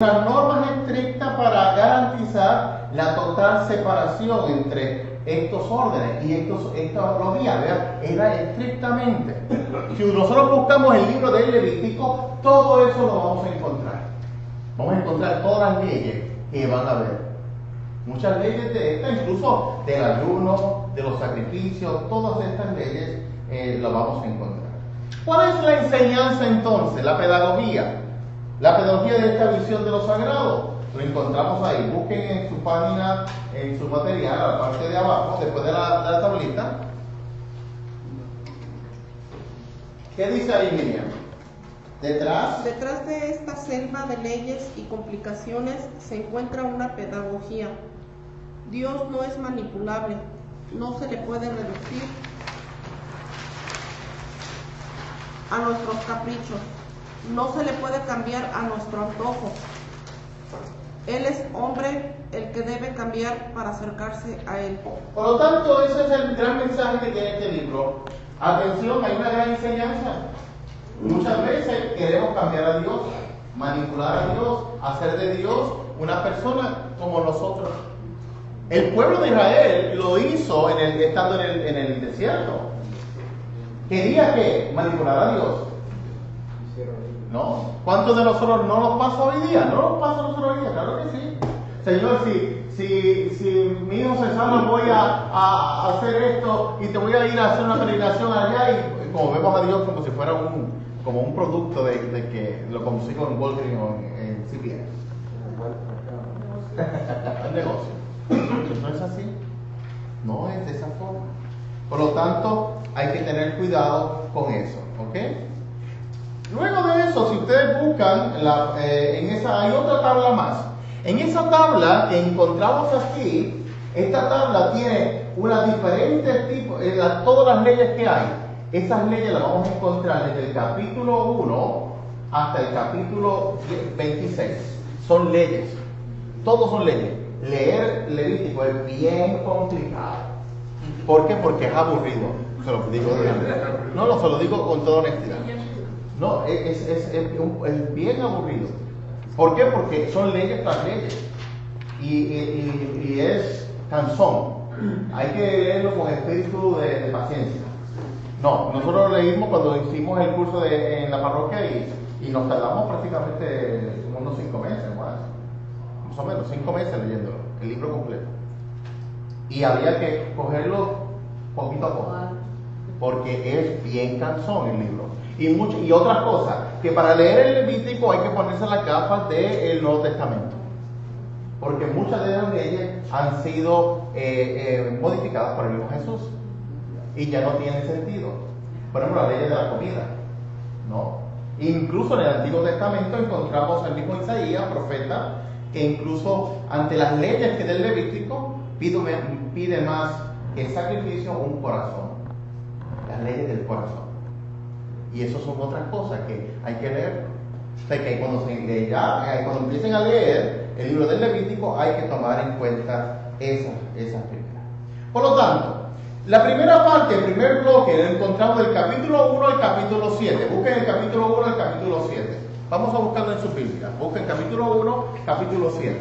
Las normas estrictas para garantizar la total separación entre estos órdenes y esta días, era estrictamente. Si nosotros buscamos el libro del Levítico, todo eso lo vamos a encontrar. Vamos a encontrar todas las leyes que van a haber. Muchas leyes de estas, incluso del ayuno, de los sacrificios, todas estas leyes las vamos a encontrar. ¿Cuál es la enseñanza entonces? La pedagogía. La pedagogía de esta visión de lo sagrado. Lo encontramos ahí. Busquen en su página, en su material, a la parte de abajo, después de la tablita. ¿Qué dice ahí, Miriam? Detrás de esta selva de leyes y complicaciones se encuentra una pedagogía. Dios no es manipulable, no se le puede reducir a nuestros caprichos, no se le puede cambiar a nuestro antojo. Él es hombre el que debe cambiar para acercarse a Él. Por lo tanto, ese es el gran mensaje que tiene este libro. Atención, hay una gran enseñanza. Muchas veces queremos cambiar a Dios, manipular a Dios, hacer de Dios una persona como nosotros. El pueblo de Israel lo hizo estando en el desierto. Quería que manipular a Dios. ¿No? ¿Cuántos de nosotros no nos pasa hoy día? ¿No nos pasa a nosotros hoy día? Claro que sí. Señor, si mi hijo se sana, voy a hacer esto y te voy a ir a hacer una peregrinación allá, y como vemos a Dios como si fuera como un producto de que lo consigo en Walgreens o en CVS. El negocio. ¿No es así? No es de esa forma. Por lo tanto, hay que tener cuidado con eso, ¿ok? Luego de eso, si ustedes buscan, hay otra tabla más. En esa tabla que encontramos aquí, esta tabla tiene unas diferentes tipos, todas las leyes que hay. Esas leyes las vamos a encontrar desde el capítulo 1 hasta el capítulo 26. Son leyes. Todos son leyes. Leer Levítico es bien complicado. ¿Por qué? Porque es aburrido. Se lo digo de verdad. No, se lo digo con toda honestidad. No, es bien aburrido. ¿Por qué? Porque son leyes tras leyes. Y es cansón. Hay que leerlo con espíritu de paciencia. No, nosotros lo leímos cuando hicimos el curso en la parroquia y nos tardamos prácticamente unos 5 meses, más o menos 5 meses leyéndolo, el libro completo. Y había que cogerlo poquito a poco, porque es bien cansón el libro. Y otras cosas, que para leer el Levítico hay que ponerse las gafas del Nuevo Testamento, porque muchas de las leyes han sido modificadas por el mismo Jesús y ya no tienen sentido. Por ejemplo, las leyes de la comida, ¿no? Incluso en el Antiguo Testamento encontramos al mismo Isaías, profeta, que incluso ante las leyes que del Levítico pide más que sacrificio un corazón, las leyes del corazón. Y eso son otras cosas que hay que leer. O sea, que cuando empiecen a leer el libro del Levítico hay que tomar en cuenta esas reglas. Por lo tanto, la primera parte, el primer bloque, lo encontramos del capítulo 1 al capítulo 7. Busquen el capítulo 1 al capítulo 7. Vamos a buscarlo en su Biblia. Busquen capítulo 1, capítulo 7.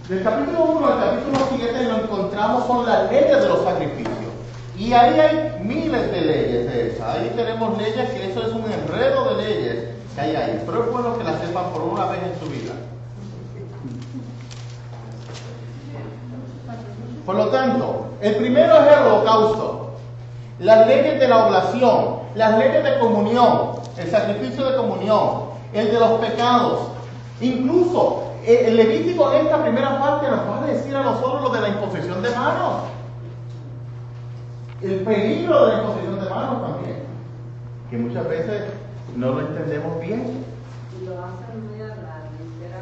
Del capítulo 1 al capítulo 7 lo encontramos son las leyes de los sacrificios. Y ahí hay miles de leyes de esas. Ahí tenemos leyes que eso es un enredo de leyes que hay ahí. Pero es bueno que las sepan por una vez en su vida. Por lo tanto, el primero es el holocausto. Las leyes de la oblación, las leyes de comunión, el sacrificio de comunión, el de los pecados. Incluso el Levítico en esta primera parte nos va a decir a nosotros lo de la imposición de manos. El peligro de la imposición de manos también, que muchas veces no lo entendemos bien. Y lo hacen muy a la ligera.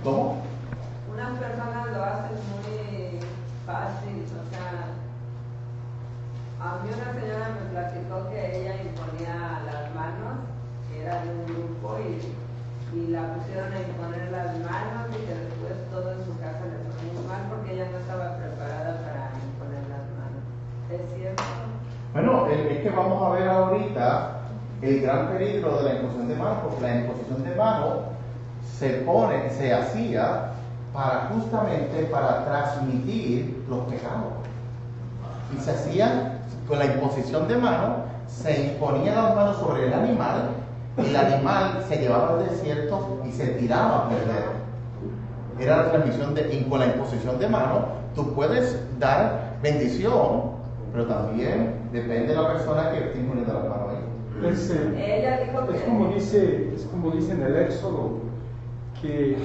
¿Cómo? Unas personas lo hacen muy fácil, o sea, a mí una señora me platicó que ella imponía las manos, era de un grupo y la pusieron a imponer las manos y que después todo en su casa le fue muy mal porque ella no estaba preparada para imponer las manos. ¿Es cierto? Bueno, es que vamos a ver ahorita el gran peligro de la imposición de manos, porque la imposición de manos se hacía justamente para transmitir los pecados. Y se hacía con la imposición de manos, se imponían las manos sobre el animal se llevaba al desierto y se tiraba a perder. Era la transmisión con la imposición de manos. Tú puedes dar bendición, pero también depende de la persona que esté imponiendo las manos ahí. Ella dijo que es como dice en el Éxodo, que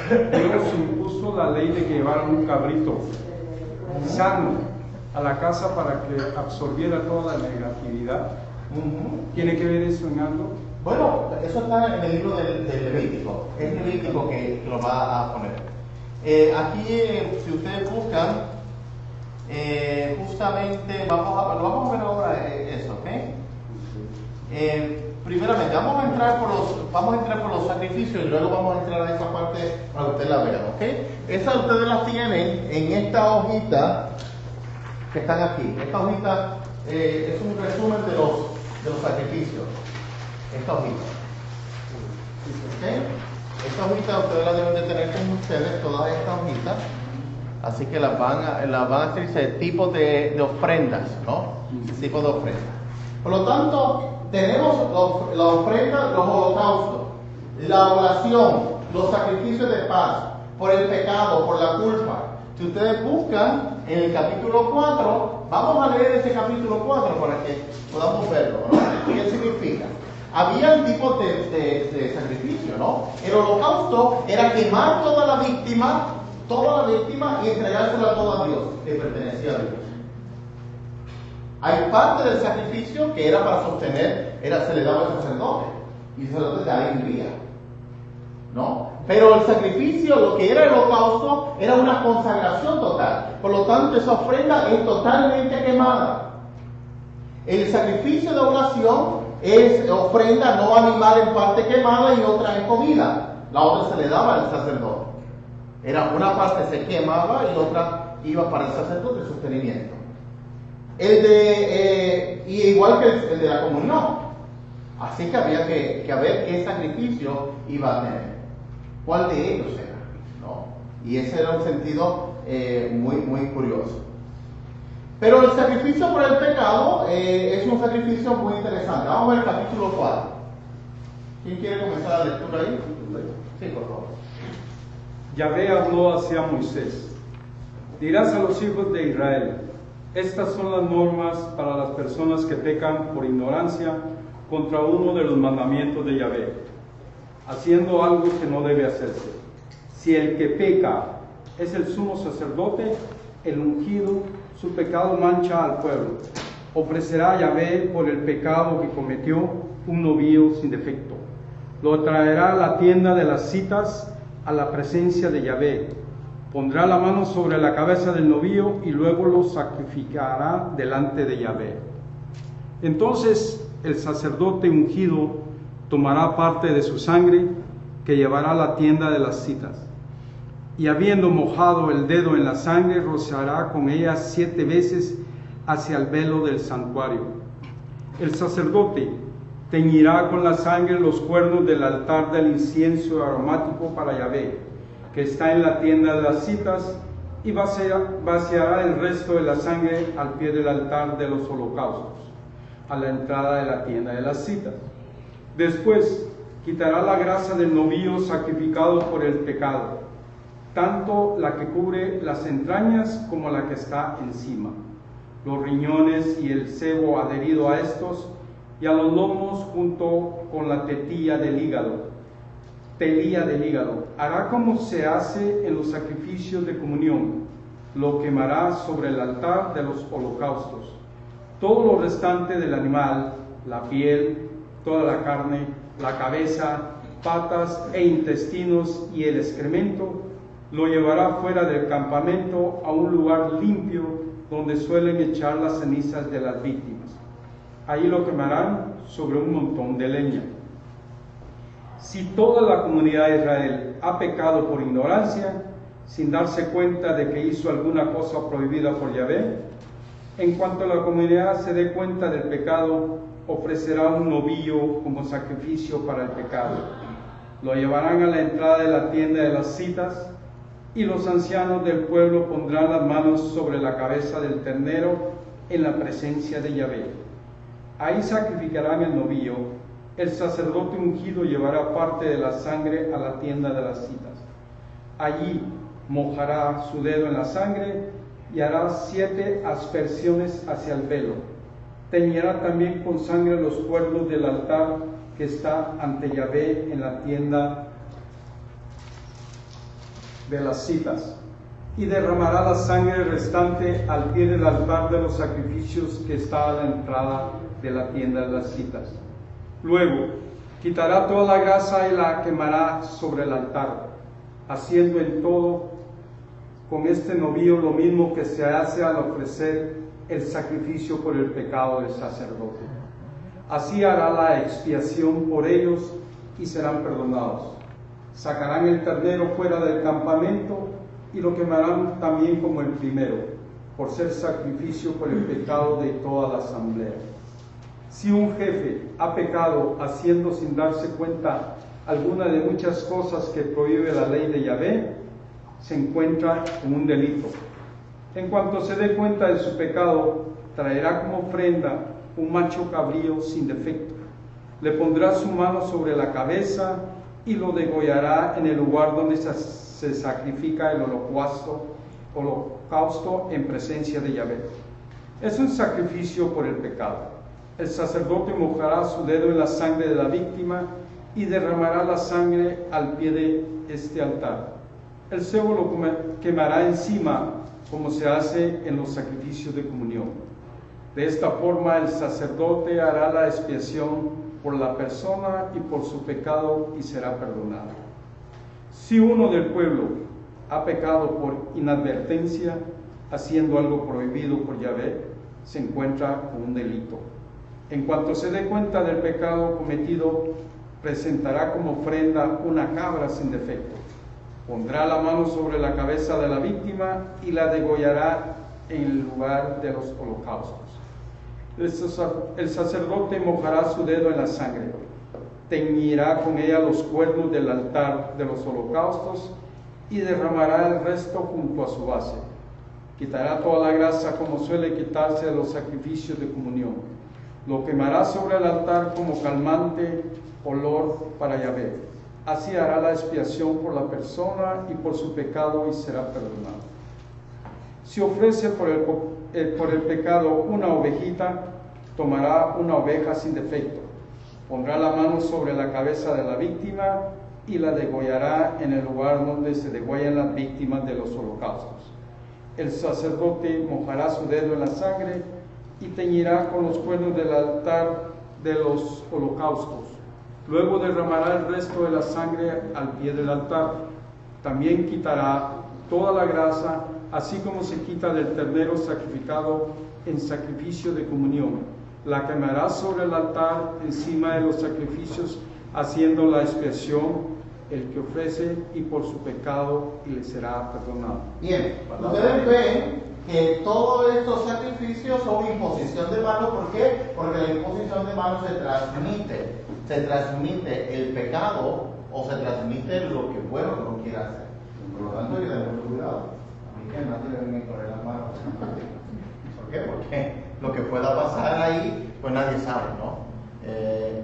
Dios impuso la ley de que llevaran un cabrito sano a la casa para que absorbiera toda la negatividad. ¿Tiene que ver eso en algo? Bueno, eso está en el libro del Levítico. Es Levítico que lo va a poner. Aquí, si ustedes buscan, justamente lo vamos a ver ahora eso, ¿ok? Primeramente, vamos a entrar por los sacrificios y luego vamos a entrar a esa parte para que ustedes la vean, ¿ok? Esas ustedes las tienen en esta hojita que están aquí. Esta hojita es un resumen de los sacrificios. Esta hojita. ¿Okay? Esta hojita ustedes la deben de tener con ustedes, todas estas hojitas. Así que las van a hacer tipos de ofrendas, ¿no? Tipos de ofrendas. Por lo tanto, tenemos la ofrenda, los holocaustos, la oración, los sacrificios de paz, por el pecado, por la culpa. Si ustedes buscan en el capítulo 4, vamos a leer ese capítulo 4 para que podamos verlo, ¿no? ¿Qué significa? Había tipos de sacrificio, ¿no? El holocausto era quemar toda la víctima y entregársela a todo a Dios, que pertenecía a Dios. Hay parte del sacrificio que era para sostener, se le daba al sacerdote, y el sacerdote de ahí vivía, ¿no? Pero el sacrificio, lo que era el holocausto, era una consagración total. Por lo tanto, esa ofrenda es totalmente quemada. El sacrificio de oración es ofrenda no animal en parte quemada y otra en comida. La otra se le daba al sacerdote. Una parte se quemaba y otra iba para el sacerdote de sostenimiento. Y igual que el de la comunión. Así que había que ver qué sacrificio iba a tener. ¿Cuál de ellos era? ¿No? Y ese era un sentido muy, muy curioso. Pero el sacrificio por el pecado es un sacrificio muy interesante. Vamos a ver el capítulo 4. ¿Quién quiere comenzar la lectura ahí? Sí, por favor. Yahvé habló hacia Moisés: dirás a los hijos de Israel, estas son las normas para las personas que pecan por ignorancia contra uno de los mandamientos de Yahvé, haciendo algo que no debe hacerse. Si el que peca es el sumo sacerdote, el ungido, su pecado mancha al pueblo. Ofrecerá a Yahvé por el pecado que cometió un novillo sin defecto. Lo traerá a la tienda de las citas, a la presencia de Yahvé. Pondrá la mano sobre la cabeza del novillo y luego lo sacrificará delante de Yahvé. Entonces el sacerdote ungido tomará parte de su sangre que llevará a la tienda de las citas, y habiendo mojado el dedo en la sangre, rociará con ella 7 veces hacia el velo del santuario. El sacerdote teñirá con la sangre los cuernos del altar del incienso aromático para Yahvé, que está en la tienda de las citas, y vaciará el resto de la sangre al pie del altar de los holocaustos, a la entrada de la tienda de las citas. Después quitará la grasa del novillo sacrificado por el pecado, tanto la que cubre las entrañas como la que está encima, los riñones y el sebo adherido a estos, y a los lomos junto con la telilla del hígado. Hará como se hace en los sacrificios de comunión, lo quemará sobre el altar de los holocaustos. Todo lo restante del animal, la piel, toda la carne, la cabeza, patas e intestinos y el excremento, lo llevará fuera del campamento a un lugar limpio donde suelen echar las cenizas de las víctimas. Ahí lo quemarán sobre un montón de leña. Si toda la comunidad de Israel ha pecado por ignorancia, sin darse cuenta de que hizo alguna cosa prohibida por Yahvé, en cuanto la comunidad se dé cuenta del pecado, ofrecerá un novillo como sacrificio para el pecado. Lo llevarán a la entrada de la tienda de las citas, y los ancianos del pueblo pondrán las manos sobre la cabeza del ternero en la presencia de Yahvé. Ahí sacrificarán el novillo. El sacerdote ungido llevará parte de la sangre a la tienda de las citas. Allí mojará su dedo en la sangre y hará 7 aspersiones hacia el velo. Teñirá también con sangre los cuernos del altar que está ante Yahvé en la tienda de las citas, y derramará la sangre restante al pie del altar de los sacrificios que está a la entrada de la tienda de las citas. Luego quitará toda la grasa y la quemará sobre el altar, haciendo en todo con este novillo lo mismo que se hace al ofrecer el sacrificio por el pecado del sacerdote. Así hará la expiación por ellos y serán perdonados. Sacarán el ternero fuera del campamento y lo quemarán también como el primero, por ser sacrificio por el pecado de toda la asamblea. Si un jefe ha pecado haciendo sin darse cuenta alguna de muchas cosas que prohíbe la ley de Yahvé, se encuentra con un delito. En cuanto se dé cuenta de su pecado, traerá como ofrenda un macho cabrío sin defecto. Le pondrá su mano sobre la cabeza y lo degollará en el lugar donde se sacrifica el holocausto en presencia de Yahvé. Es un sacrificio por el pecado. El sacerdote mojará su dedo en la sangre de la víctima y derramará la sangre al pie de este altar. El cebo lo quemará encima, como se hace en los sacrificios de comunión. De esta forma el sacerdote hará la expiación por la persona y por su pecado y será perdonado. Si uno del pueblo ha pecado por inadvertencia, haciendo algo prohibido por Yahvé, se encuentra con un delito. En cuanto se dé cuenta del pecado cometido, presentará como ofrenda una cabra sin defecto. Pondrá la mano sobre la cabeza de la víctima y la degollará en el lugar de los holocaustos. El sacerdote mojará su dedo en la sangre, teñirá con ella los cuernos del altar de los holocaustos y derramará el resto junto a su base. Quitará toda la grasa como suele quitarse de los sacrificios de comunión. Lo quemará sobre el altar como calmante olor para Yahvé. Así hará la expiación por la persona y por su pecado y será perdonado. Si ofrece por el pecado una ovejita, tomará una oveja sin defecto. Pondrá la mano sobre la cabeza de la víctima y la degollará en el lugar donde se degüellan las víctimas de los holocaustos. El sacerdote mojará su dedo en la sangre y teñirá con los cuernos del altar de los holocaustos. Luego derramará el resto de la sangre al pie del altar. También quitará toda la grasa, así como se quita del ternero sacrificado en sacrificio de comunión. La quemará sobre el altar encima de los sacrificios, haciendo la expiación el que ofrece y por su pecado, y le será perdonado. Bien, ustedes ven que todos estos sacrificios son imposición de manos. ¿Por qué? Porque la imposición de manos se transmite el pecado o se transmite lo que bueno que uno quiere hacer. Por lo tanto, hay que tener mucho cuidado. A mí que nadie me poner las manos. ¿Por qué? Porque lo que pueda pasar ahí, pues nadie sabe, ¿no?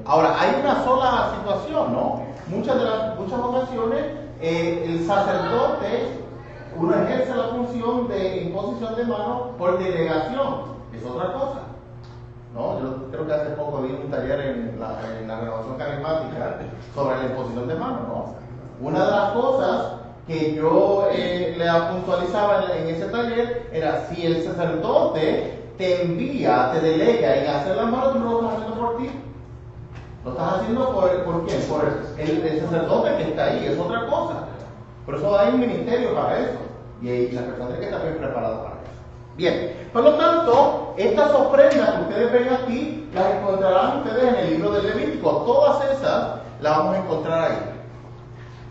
Ahora, hay una sola situación, ¿no? Muchas ocasiones el sacerdote, uno ejerce la función de imposición de manos por delegación, es otra cosa, ¿no? Yo creo que hace poco vi un taller en la renovación carismática sobre la imposición de manos, ¿no? Una de las cosas que yo le puntualizaba en ese taller era: si el sacerdote te envía, te delega en hacer las manos, tú no lo estás haciendo por ti. Lo estás haciendo ¿por quién? Por el sacerdote que está ahí, es otra cosa. Por eso hay un ministerio para eso. Y la persona tiene que estar bien preparada para eso. Bien, por lo tanto, estas ofrendas que ustedes ven aquí, las encontrarán ustedes en el libro del Levítico. Todas esas las vamos a encontrar ahí.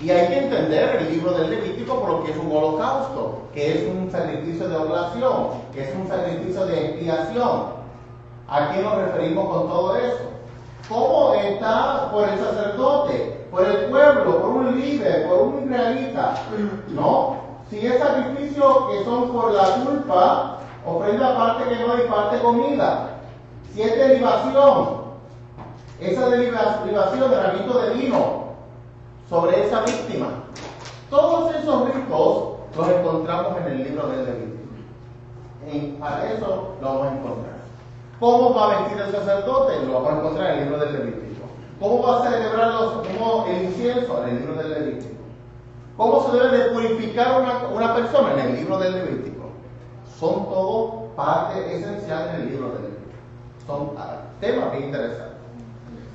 Y hay que entender el libro del Levítico por lo que es un holocausto, que es un sacrificio de oblación, que es un sacrificio de expiación. ¿A qué nos referimos con todo eso? ¿Cómo está por el sacerdote, por el pueblo, por un líder, por un israelita? ¿No? Si es sacrificio que son por la culpa, ofrenda parte que no hay parte comida. Si es derivación, esa derivación, derramamiento de vino sobre esa víctima. Todos esos ritos los encontramos en el libro del Levítico. Para eso lo vamos a encontrar. ¿Cómo va a vestir el sacerdote? Lo vamos a encontrar en el libro del Levítico. ¿Cómo va a celebrar el incienso? En el libro del Levítico. ¿Cómo se debe de purificar una persona? En el libro del Levítico. Son todo parte esencial en el libro del Levítico. Son temas bien interesantes.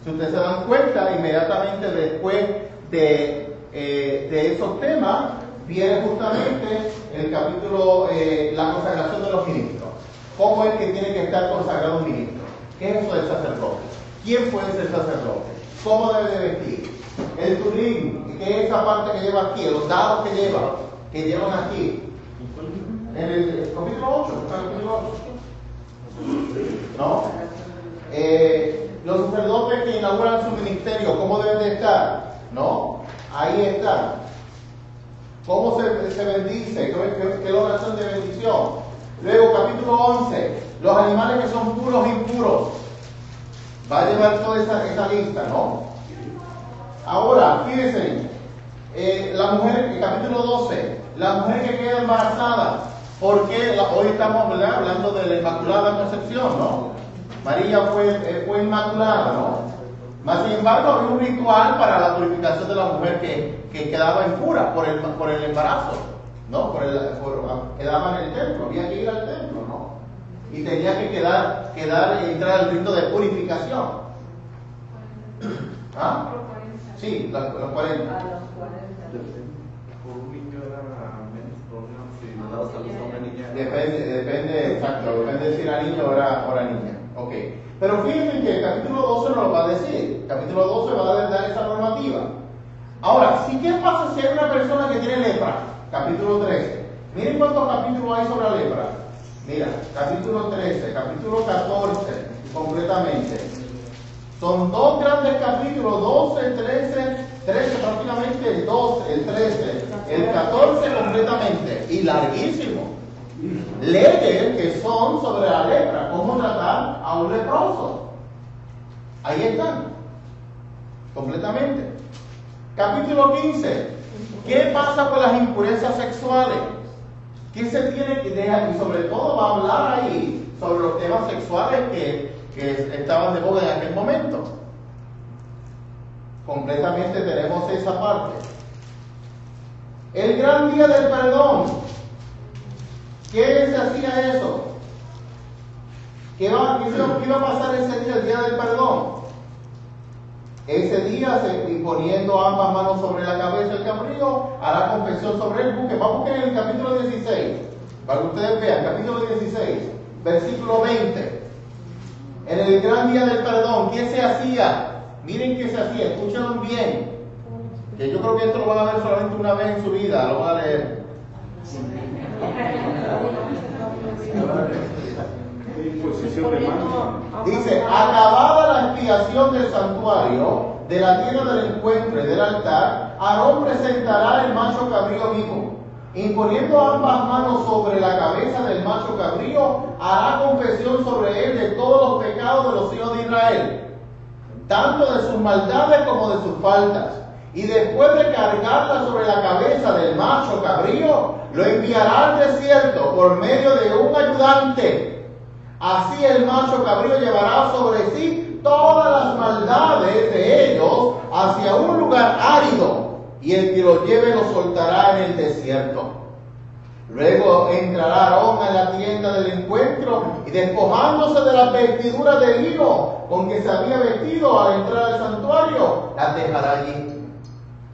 Si ustedes se dan cuenta, inmediatamente después de esos temas, viene justamente el capítulo, la consagración de los ministros. ¿Cómo es que tiene que estar consagrado un ministro? ¿Qué es eso del sacerdote? ¿Quién puede ser sacerdote? ¿Cómo debe de vestir? El tulín, ¿qué es esa parte que lleva aquí? Los dados que llevan aquí. En el capítulo 8, ¿no? Los sacerdotes que inauguran su ministerio, ¿cómo deben de estar? ¿No? Ahí están. ¿Cómo se bendice? ¿Qué es la oración de bendición? Luego, capítulo 11, los animales que son puros e impuros. Va a llevar toda esa lista, ¿no? Ahora, fíjense, la mujer, el capítulo 12, la mujer que queda embarazada. Porque hoy estamos hablando de la Inmaculada Concepción, ¿no? María fue inmaculada, ¿no? Mas, sin embargo, había un ritual para la purificación de la mujer que quedaba impura por el embarazo, ¿no? Quedaba en el templo, había que ir al templo, ¿no? Y tenía que entrar al rito de purificación. ¿Ah? Sí, los 40. A los 40. Depende, exacto, depende de si era niño o era niña. Ok. Pero fíjense que el capítulo 12 no lo va a decir. El capítulo 12 va a dar esa normativa. Ahora, ¿qué pasa si hay una persona que tiene lepra? Capítulo 13. Miren cuántos capítulos hay sobre la lepra. Mira, capítulo 13, capítulo 14, completamente. Son dos grandes capítulos, 12, 13 prácticamente, el 12, el 13, el 14 completamente, y larguísimo. Leyes que son sobre la lepra, cómo tratar a un leproso. Ahí están, completamente. Capítulo 15, ¿qué pasa con las impurezas sexuales? ¿Qué se tiene que dejar? Y sobre todo va a hablar ahí sobre los temas sexuales que estaban de moda en aquel momento. Completamente tenemos esa parte. El gran día del perdón. ¿Qué se hacía eso? ¿Qué iba a pasar ese día, el día del perdón? Ese día, poniendo ambas manos sobre la cabeza del cabrío, hará confesión sobre el buque. Vamos en el capítulo 16, para que ustedes vean, capítulo 16, versículo 20. En el gran día del perdón, ¿qué se hacía? Miren qué se hacía, escúchenlo bien. Que yo creo que esto lo van a ver solamente una vez en su vida, lo van a leer. Dice, acabada la expiación del santuario, de la tienda del encuentro y del altar, Aarón presentará el macho cabrío vivo. Imponiendo ambas manos sobre la cabeza del macho cabrío, hará confesión sobre él de todos los pecados de los hijos de Israel, tanto de sus maldades como de sus faltas. Y después de cargarla sobre la cabeza del macho cabrío, lo enviará al desierto por medio de un ayudante. Así el macho cabrío llevará sobre sí todas las maldades de ellos hacia un lugar árido, y el que lo lleve lo soltará en el desierto. Luego entrará Aarón a la tienda del encuentro y, despojándose de las vestiduras de lino con que se había vestido al entrar al santuario, las dejará allí.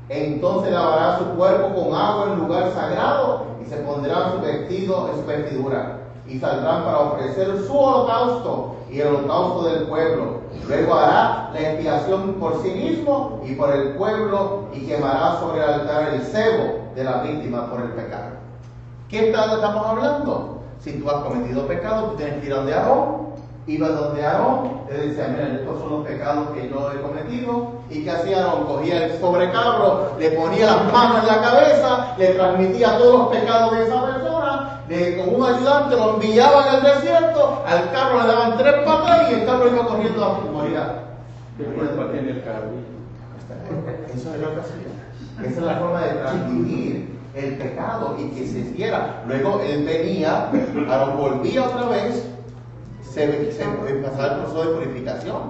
Entonces lavará su cuerpo con agua en lugar sagrado y se pondrá su vestido en su vestidura, y saldrán para ofrecer su holocausto y el holocausto del pueblo. Luego hará la expiación por sí mismo y por el pueblo, y quemará sobre el altar el cebo de la víctima por el pecado. ¿Qué estamos hablando? Si tú has cometido pecado, tú tienes que ir a donde Aarón iba donde Aarón, le decía, miren, estos son los pecados que yo he cometido. ¿Y qué hacía Aarón? Cogía el sobrecabro, le ponía las manos en la cabeza, le transmitía todos los pecados de esa persona, con un ayudante lo enviaban al desierto, al carro le daban 3 patas y el carro iba corriendo a morir. En el carro. Eso es lo que hacía. Esa es la forma de transmitir el pecado y que se hiciera. Luego él venía, Aarón volvía otra vez, se pasaba el proceso de purificación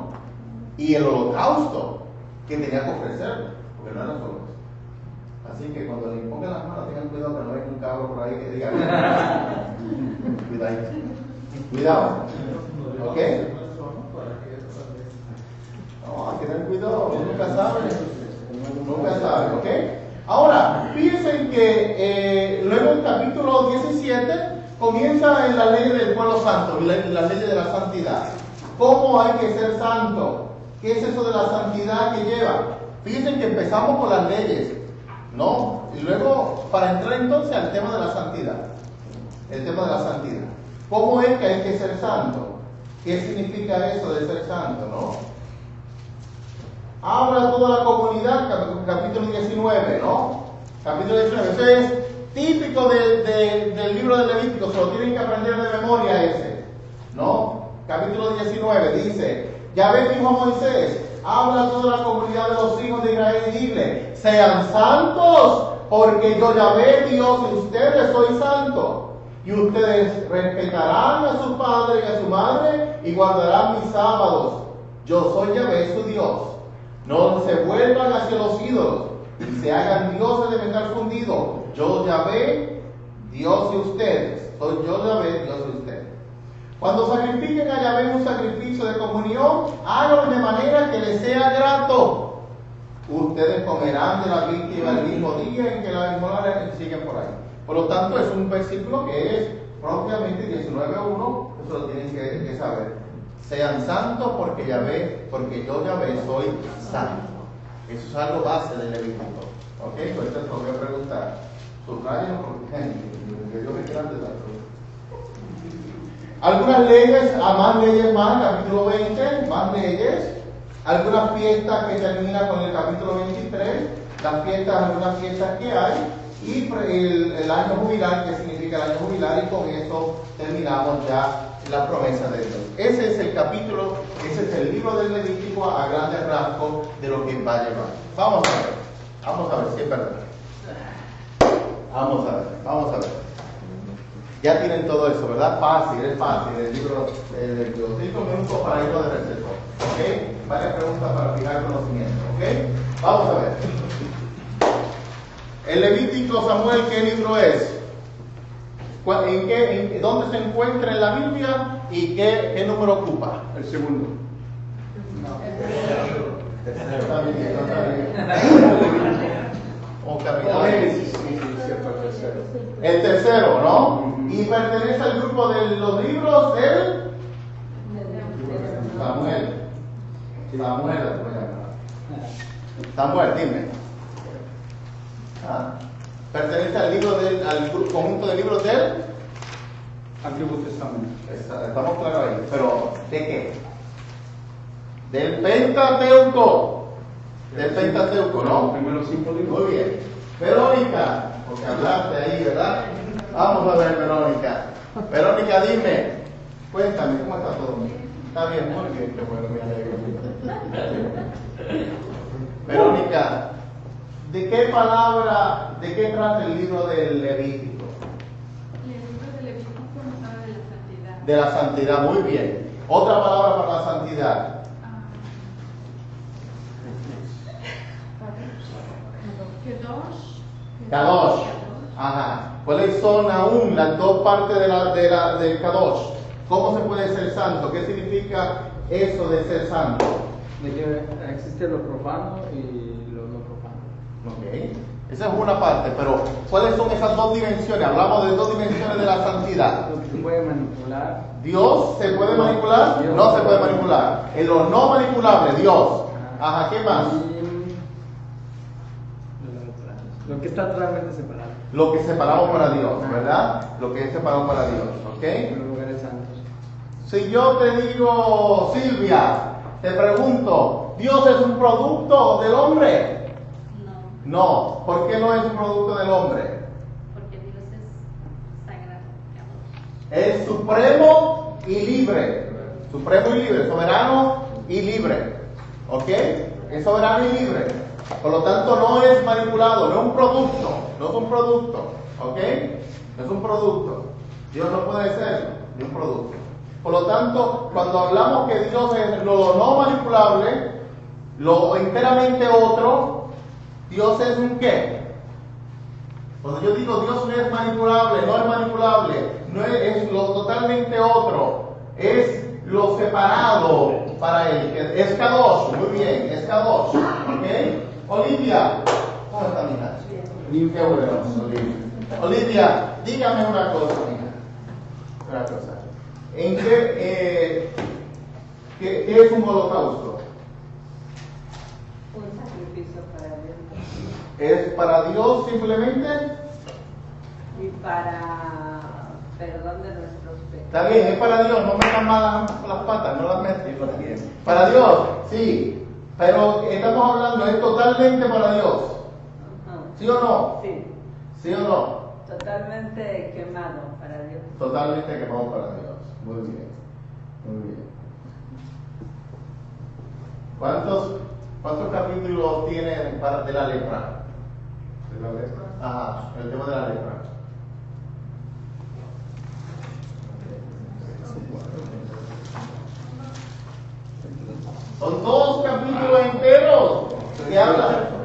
y el holocausto que tenía que ofrecer, porque no era solo eso. Así que cuando le impongan las manos, tengan cuidado que no venga un cabro por ahí que diga cuidado, ¿ok? No, hay que tener cuidado, nunca sabe, ¿ok? Ahora, fíjense que luego el capítulo 17 comienza en la ley del pueblo santo, la ley de la santidad. ¿Cómo hay que ser santo? ¿Qué es eso de la santidad que lleva? Fíjense que empezamos con las leyes, ¿no? Y luego, para entrar entonces al tema de la santidad. El tema de la santidad. ¿Cómo es que hay que ser santo? ¿Qué significa eso de ser santo, no? Habla toda la comunidad, capítulo 19, ¿no? Capítulo 19, eso es típico del libro de Levítico, se lo tienen que aprender de memoria ese, ¿no? Capítulo 19 dice, Yahvé dijo a Moisés, habla a toda la comunidad de los hijos de Israel y dile, sean santos, porque yo Yahvé Dios y ustedes soy santos. Y ustedes respetarán a su padre y a su madre y guardarán mis sábados. Yo soy Yahvé su Dios. No se vuelvan hacia los ídolos y se hagan dioses de metal fundido. Yo Yahvé, Dios y ustedes. Soy yo Yahvé, Dios y ustedes. Cuando sacrifiquen a Yahvé un sacrificio de comunión, háganlo de manera que les sea grato. Ustedes comerán de la víctima el mismo día en que la inmolaran y siguen por ahí. Por lo tanto, es un versículo que es propiamente 19:1, eso lo tienen que saber. Sean santos porque yo Yahvé soy santo. Eso es algo base del Levítico. ¿Ok? Pues te lo voy a preguntar. Subrayen porque Dios me quiera de la cruz. Algunas leyes, capítulo 20, más leyes. Algunas fiestas que terminan con el capítulo 23. Algunas fiestas que hay. Y el año jubilar, que significa el año jubilar, y con eso terminamos ya la promesa de Dios. Ese es el capítulo, ese es el libro del Levítico a grandes rasgos de lo que va a llevar. Vamos a ver si es verdad. Vamos a ver. Ya tienen todo eso, ¿verdad? Es fácil, el libro de Dios. 5 minutos para irlo de receso, ¿ok? Varias preguntas para fijar conocimiento, ¿ok? Vamos a ver. El Levítico, Samuel, ¿qué libro es? ¿Dónde se encuentra en la Biblia y qué número ocupa? El segundo. Está bien. El tercero, ¿no? Y pertenece al grupo de los libros del Samuel, dime. Pertenece al conjunto de libros del Antiguo Testamento. Estamos claros ahí. Pero, ¿de qué? Del Pentateuco. ¿No? Los primeros 5 libros. Muy bien. Verónica, porque hablaste ahí, ¿verdad? Vamos a ver, Verónica. Verónica, dime. Cuéntame, ¿cómo está todo? Está bien, muy bien, qué bueno, me alegro. Verónica, ¿de qué trata el libro del Levítico? El libro del Levítico nos habla de la santidad. De la santidad, muy bien. Otra palabra para la santidad. Kadosh. Ajá. ¿Cuáles son aún las dos partes del Kadosh? ¿Cómo se puede ser santo? ¿Qué significa eso de ser santo? De que existe lo profano y lo no profano. Ok. Esa es una parte, pero ¿cuáles son esas dos dimensiones? Hablamos de dos dimensiones de la santidad. Lo que se puede manipular. ¿Dios se puede manipular? Dios. No se puede manipular. En lo no manipulable, Dios. Ajá, ¿qué más? Lo que está totalmente separado. Lo que separamos para Dios, ¿verdad? Lo que es separado para Dios, ¿ok? Los lugares santos. Si yo te digo, Silvia, te pregunto, ¿Dios es un producto del hombre? No, No. ¿Por qué no es un producto del hombre? porque Dios es sagrado, creador. Es supremo y libre. Supremo y libre, soberano y libre. ¿Ok? Es soberano y libre. Por lo tanto, no es manipulado, no es un producto. No es un producto. ¿Ok? No es un producto. Dios no puede ser ni un producto. Por lo tanto, cuando hablamos que Dios es lo no manipulable, lo enteramente otro, Dios es un qué. Cuando yo digo Dios no es manipulable, no es manipulable, no es lo totalmente otro, es lo separado para él, que es Kadosh, muy bien, es Kadosh, ¿ok? Olivia, ¿cómo está mi hija? Qué bueno, Olivia. Olivia, dígame una cosa, mija, una cosa. ¿En qué es un holocausto? Un sacrificio para Dios. ¿Es para Dios simplemente? Y para perdón de nuestros pecados. Está bien, es para Dios, no metan mal las patas, no las metas. Para Dios, sí, pero estamos hablando, es totalmente para Dios. Ajá. ¿Sí o no? Sí, ¿Sí o no? totalmente quemado para Dios. Totalmente quemado para Dios. Muy bien, muy bien. ¿Cuántos capítulos tiene de la lepra? ¿De la lepra? Ajá, el tema de la lepra. Son 2 capítulos enteros que hablan.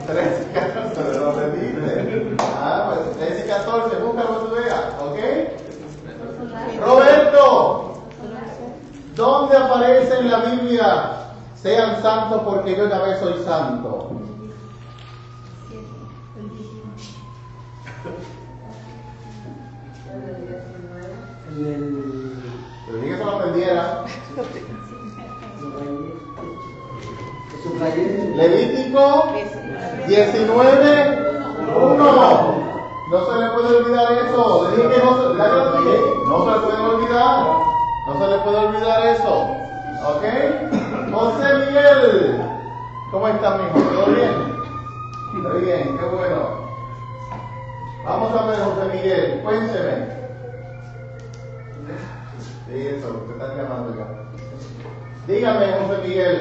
13 y 14, ¿de dónde dice? Pues 13 y 14, búscalo que tú veas, ¿ok? Roberto, ¿dónde aparece en la Biblia? Sean santos porque yo ya vez soy santo. Pero ni que se lo aprendiera. Levítico 19:1. No se le puede olvidar eso. Le dije que no se le puede olvidar. No se le puede olvidar eso. ¿Ok? José Miguel, ¿cómo está, mijo? ¿Todo bien? Muy bien, qué bueno. Vamos a ver, José Miguel, cuénteme. Sí, eso, te están llamando ya. Dígame, José Miguel.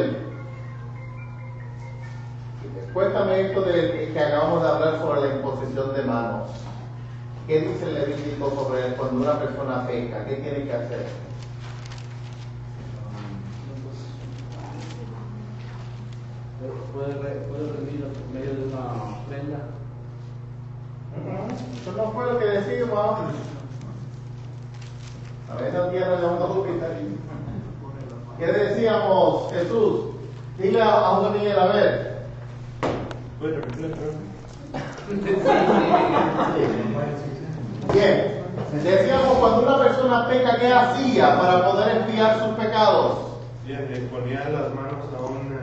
Cuéntame esto de que acabamos de hablar sobre la imposición de manos. ¿Qué dice el Levítico sobre cuando una persona peca? ¿Qué tiene que hacer? Puede rendir por medio de una ofrenda. Eso no fue lo que decimos antes. A veces un día nos llamamos dupita. ¿Qué decíamos, Jesús? Dile a José Miguel, a ver. Bien, decíamos cuando una persona peca, ¿qué hacía para poder expiar sus pecados? Bien, le ponía las manos a un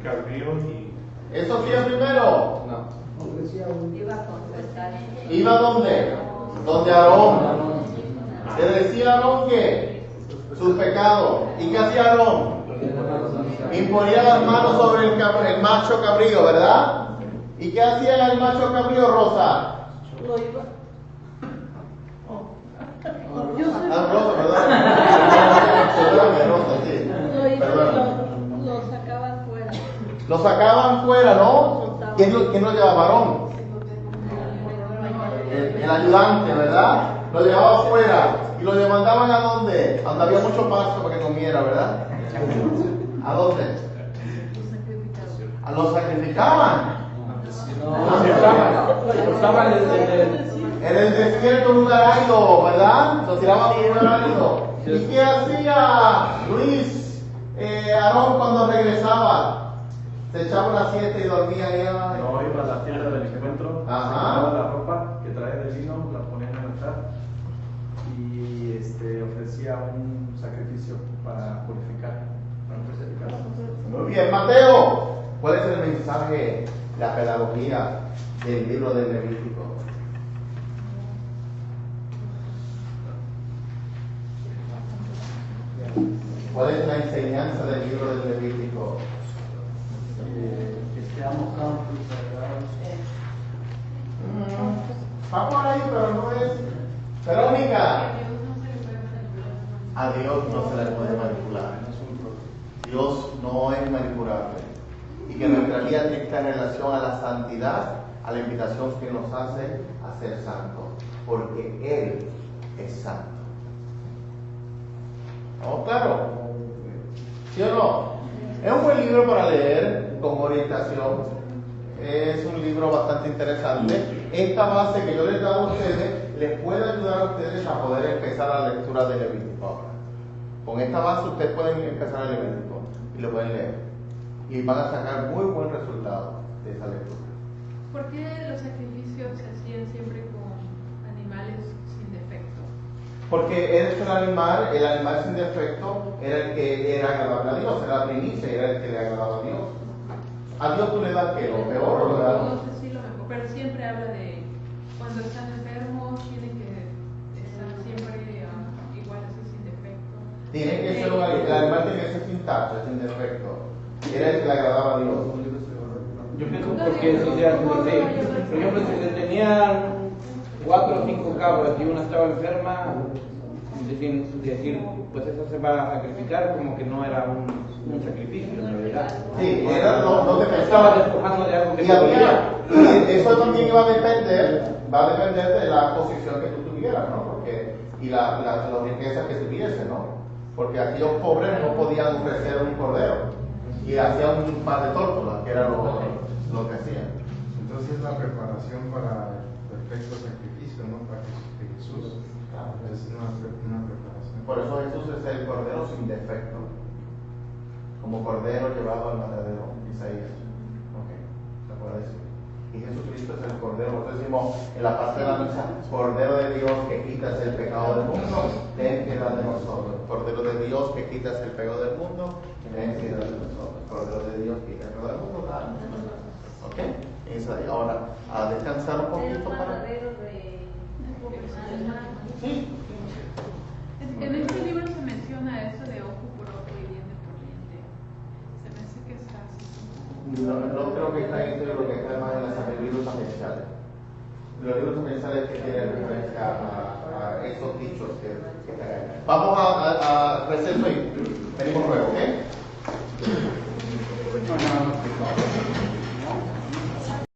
cabrío y... ¿Eso hacía primero? No. Iba a confesar. ¿Iba dónde? Donde Aarón. Le decía a Aarón que sus pecados. ¿Y qué hacía Aarón? Imponía las manos sobre el macho cabrío, ¿verdad? ¿Y qué hacía el macho cabrío, Rosa? Lo iba. Rosa, perdón. Perdóname, Rosa, sí. Perdón. Lo sacaban fuera. Lo sacaban fuera, ¿no? ¿Quién lo llevaba? Varón. El ayudante, ¿verdad? Lo llevaba afuera. ¿Y lo mandaban a dónde? A donde había mucho pasto para que comiera, ¿verdad? ¿A dónde? ¿A los sacrificaban? En el desierto, lugar árido, ¿verdad? Lo tiraban en un lugar árido. ¿Y qué hacía Luis, Aarón cuando regresaba? Se echaba una siesta y dormía ahí abajo. No, iba a la tienda del encuentro, Ajá. sacaba la ropa que traía de vino, la ponía en el altar y ofrecía un sacrificio para purificar, para purificarse. Muy bien, Mateo, ¿cuál es el mensaje, la pedagogía del libro del Levítico? ¿Cuál es la enseñanza del libro del Levítico? Que seamos campos sagrados. Va por ahí, pero no es. Verónica. A Dios no se le puede manipular. Dios no es manipulable. Y que nuestra vida está en relación a la santidad, a la invitación que nos hace a ser santos. Porque Él es santo. ¿Estamos claros? ¿Sí o no? Es un buen libro para leer con orientación. Es un libro bastante interesante. Esta base que yo les he dado a ustedes les puede ayudar a ustedes a poder empezar la lectura del Levítico ahora. Con esta base ustedes pueden empezar el Levítico y lo pueden leer. Y van a sacar muy buen resultado de esa lectura. ¿Por qué los sacrificios se hacían siempre con animales sin defecto? Porque el animal sin defecto era el que era agradable a Dios, era la primicia, era el que le agradaba a Dios. A Dios tú le das que lo peor o lo das. No sé si lo mejor, pero siempre habla de cuando están enfermos, tienen que estar siempre igual así sin defecto. Tiene que ser el animal tiene que ser sin tacha, sin defecto. Era el que le agradaba a Dios. Yo pienso porque si se hace así, por ejemplo, si se tenían 4 o 5 cabras y una estaba enferma, decir, pues esa se va a sacrificar, como que no era un sacrificio en realidad. Sí, era no te Estaba despojando de algo que y no había, podía. y eso también va a depender de la posición que tú tuvieras, ¿no? Porque, y las riquezas que tuviese, ¿no? Porque aquellos pobres no podían ofrecer un cordero y hacían un par de tórtolas, que era lo que hacían. Entonces la preparación para el perfecto sacrificio, ¿no? Para Jesús es una preparación. Por eso Jesús es el cordero sin defecto, como cordero llevado al matadero, Isaías. Ok, se puede decir. Y Jesucristo es el cordero. Nosotros decimos en la parte de la misa, cordero de Dios que quitas el pecado del mundo, ten piedad de nosotros. Cordero de Dios que quitas el pecado del mundo, ten piedad de nosotros. Cordero de Dios que quita el pecado del mundo, danos. Ok, ahora a descansar un poquito para. Sí. En este libro se menciona eso de ojo por ojo y diente por diente. Se me hace que está así. No creo que está en este libro, que está más en los libros sapienciales. Los libros sapienciales que tienen referencia a esos dichos que están ahí. Vamos a receso y venimos luego, ¿ok?